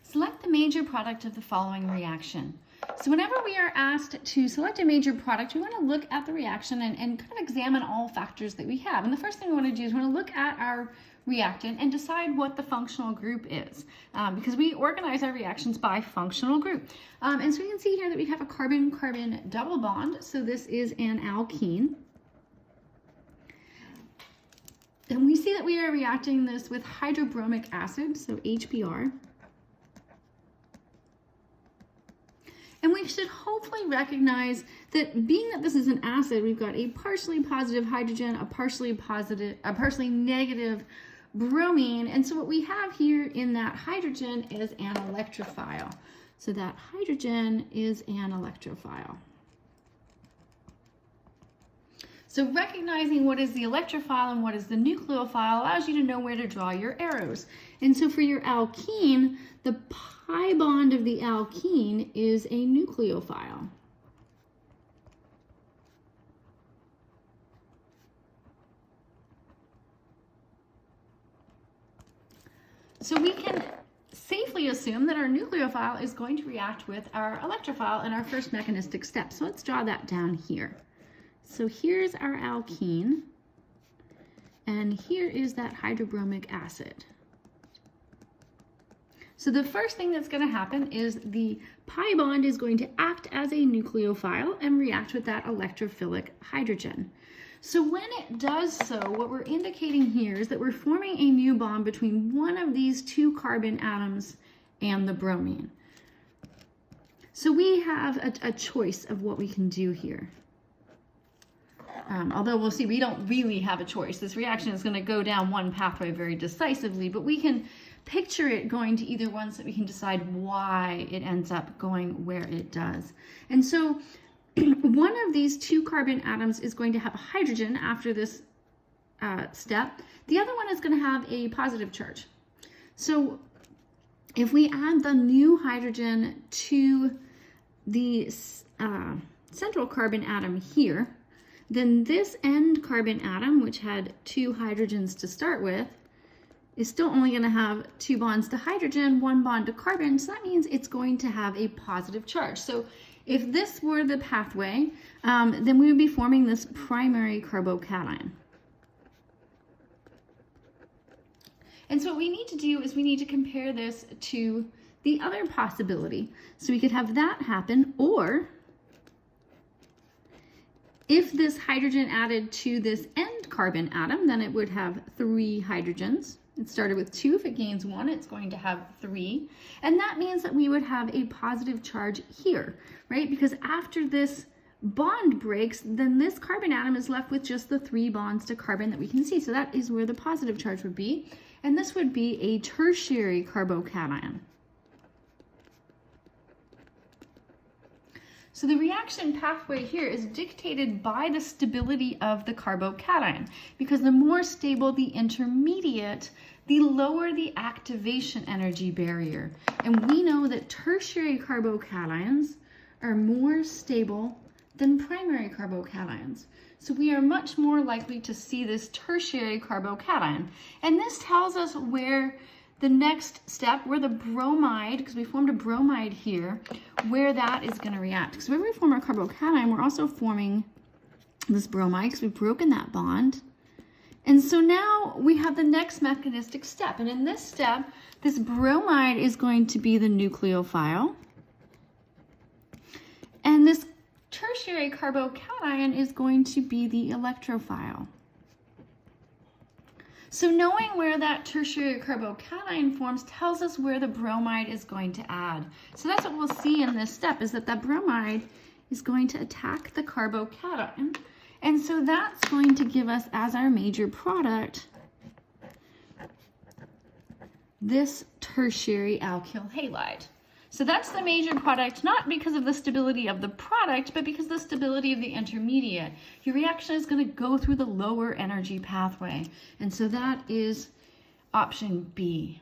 Select the major product of the following reaction. So whenever we are asked to select a major product, we want to look at the reaction and kind of examine all factors that we have. And the first thing we want to do is we want to look at our reactant and decide what the functional group is, because we organize our reactions by functional group. And so you can see here that we have a carbon-carbon double bond. So this is an alkene. And we see that we are reacting this with hydrobromic acid, so HBr. And we should hopefully recognize that being that this is an acid, we've got a partially positive hydrogen, a partially negative bromine. And so what we have here in that hydrogen is an electrophile. So that hydrogen is an electrophile. So recognizing what is the electrophile and what is the nucleophile allows you to know where to draw your arrows. And so for your alkene, the pi bond of the alkene is a nucleophile. So we can safely assume that our nucleophile is going to react with our electrophile in our first mechanistic step. So let's draw that down here. So here's our alkene, and here is that hydrobromic acid. So the first thing that's going to happen is the pi bond is going to act as a nucleophile and react with that electrophilic hydrogen. So when it does so, what we're indicating here is that we're forming a new bond between one of these two carbon atoms and the bromine. So we have a choice of what we can do here. Although we'll see, we don't really have a choice. This reaction is going to go down one pathway very decisively, but we can picture it going to either one so that we can decide why it ends up going where it does. And so one of these two carbon atoms is going to have a hydrogen after this step. The other one is going to have a positive charge. So if we add the new hydrogen to the central carbon atom here, then this end carbon atom, which had two hydrogens to start with, is still only going to have two bonds to hydrogen, one bond to carbon. So that means it's going to have a positive charge. So if this were the pathway, then we would be forming this primary carbocation. And so what we need to do is we need to compare this to the other possibility. So we could have that happen, or if this hydrogen added to this end carbon atom, then it would have three hydrogens. It started with two. If it gains one, it's going to have three. And that means that we would have a positive charge here, right? Because after this bond breaks, then this carbon atom is left with just the three bonds to carbon that we can see. So that is where the positive charge would be. And this would be a tertiary carbocation. So the reaction pathway here is dictated by the stability of the carbocation, because the more stable the intermediate, the lower the activation energy barrier. And we know that tertiary carbocations are more stable than primary carbocations. So we are much more likely to see this tertiary carbocation. And this tells us where the next step, where the bromide, because we formed a bromide here, where that is going to react. Because when we form our carbocation, we're also forming this bromide because we've broken that bond. And so now we have the next mechanistic step. And in this step, this bromide is going to be the nucleophile. And this tertiary carbocation is going to be the electrophile. So knowing where that tertiary carbocation forms tells us where the bromide is going to add. So that's what we'll see in this step, is that the bromide is going to attack the carbocation. And so that's going to give us as our major product this tertiary alkyl halide. So that's the major product, not because of the stability of the product, but because of the stability of the intermediate. Your reaction is going to go through the lower energy pathway. And so that is option B.